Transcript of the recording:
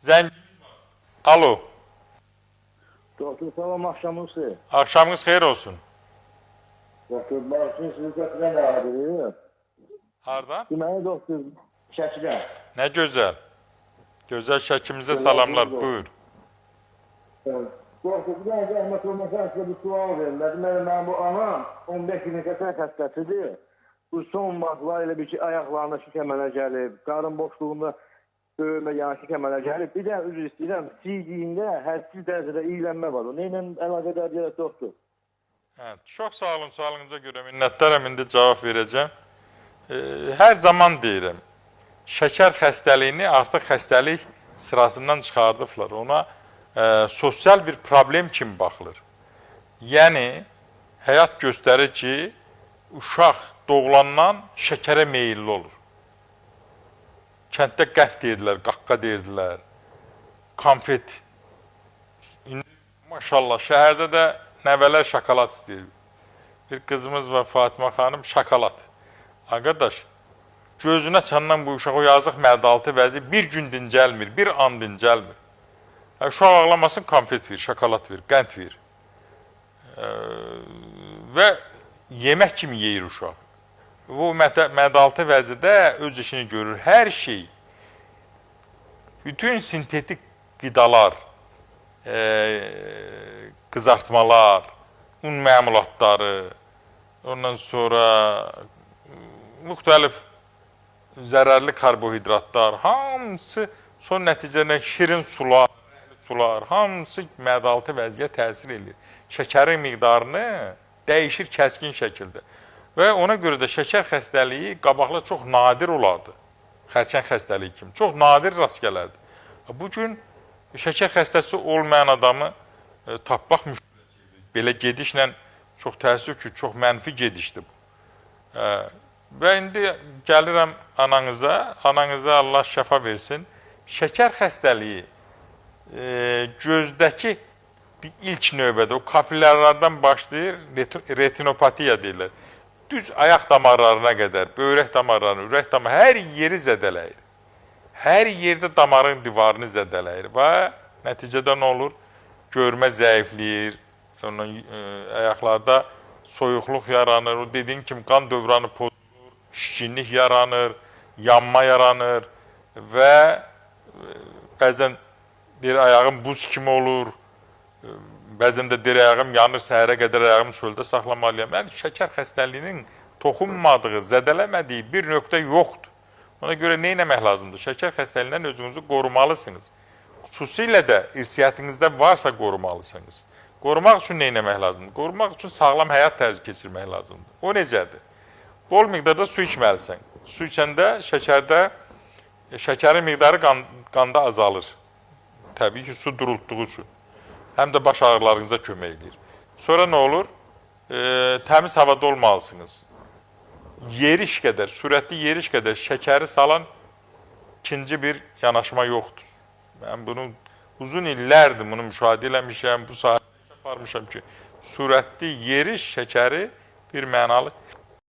Zəng. Alo. Doktor salam, axşamınız xeyir. Axşamınız xeyir olsun. Doktor, baxın sizi götürən ağrıyır. Hardan? Deməli doktor, Şəkidən. Nə gözəl. Gözəl Şəkimizə salamlar. Buyur. Doktor, bir dənə zəhmət olmasa sizə bir sual verin. Deməli, mən bu anam 15 gün kəsər xəstəsidir. Bu son vaxtlar elə bir ki, ayaqlarında şikəmələ gəlib, qarın boşluğunda böyümə, yəni şikəmələ gəlib. Bir dənə üzr istəyirəm, sizdiyində hədsiz dərəcədə iyilənmə var. O nə ilə əlaqədar deyək, doktor? Hə, çox sağ olun, sualınıza görə minnətdaram, indi cavab verəcəm. Hər zaman deyirəm, şəkər xəstəliyini artıq xəstəlik sırasından çıxardıblar. Ona sosial bir problem kimi baxılır. Yəni, həyat göstərir ki, uşaq doğulandan şəkərə meyilli olur. Kənddə qəhd deyirdilər, qaqqa deyirdilər, konfet. İndi, maşallah, şəhərdə də nəvələr şokolad istəyir. Bir qızımız var, Fatimə xanım, şokolad. Arkadaş, gözünə çandan bu uşaq o yazıq mədaltı vəzi bir gün dincəlmir, bir an dincəlmir. Uşaq ağlamasın, konfet ver, şokolad ver, qənd ver. Və yemək kimi yeyir uşaq. Bu mədaltı vəzidə öz işini görür. Hər şey, bütün sintetik qidalar, qızartmalar, un məmulatları, ondan sonra müxtəlif zərərli karbohidratlar, hamısı son nəticədə şirin sular, hamısı mədaltı vəziyyət təsir edir. Şəkərin miqdarını dəyişir kəskin şəkildə. Və ona görə də şəkər xəstəliyi qabaqla çox nadir olardı. Xərçəng xəstəliyi kimi. Çox nadir rast gələrdi. Bugün şəkər xəstəsi olmayan adamı tapmaq müşküldür. Belə gedişlə çox təəssüf ki, çox mənfi gedişdir bu. Və indi gəlirəm ananıza. Ananıza Allah şəfa versin. Şəkər xəstəliyi gözdəki ilk növbədə o kapillərlərdən başlayır, retinopatiya deyirlər. Düz ayaq damarlarına qədər, böyrək damarlarına, ürək damarlarına, hər yeri zədələyir. Hər yerdə damarın divarını zədələyir və nəticədə nə olur? Görmə zəifləyir, ayaqlarda soyuqluq yaranır, o dediğin kimi qan dövranı pozulur, şişkinlik yaranır, yanma yaranır və bəzən deyir, ayağım buz kimi olur, bəzən də deyir, ayağım yanır, səhərə qədər ayağımı çöldə saxlamalıyam. Yəni, şəkər xəstəliyinin toxunmadığı, zədələmədiyi bir nöqtə yoxdur. Ona görə nə etmək lazımdır? Şəkər xəstəliyindən özünüzü qorumalısınız. Xüsusilə də irsiyyətinizdə varsa qorumalısınız. Qorumaq üçün nə etmək lazımdır? Qorumaq üçün sağlam həyat tərzi keçirmək lazımdır. O necədir? Bol miqdarda su içməlisən. Su içəndə şəkərin miqdarı qanda azalır. Təbii ki, su durultduğu üçün. Həm də baş ağrılarınıza kömək edir. Sonra nə olur? Təmiz havada olmalısınız. Yeriş qədər, sürətli yeriş qədər şəkəri salan ikinci bir yanaşma yoxdur. Mən bunu uzun illərdir bunu müşahidə eləmişəm, bu sahədə aparmışam ki, sürətli yeriş şəkəri bir mənalı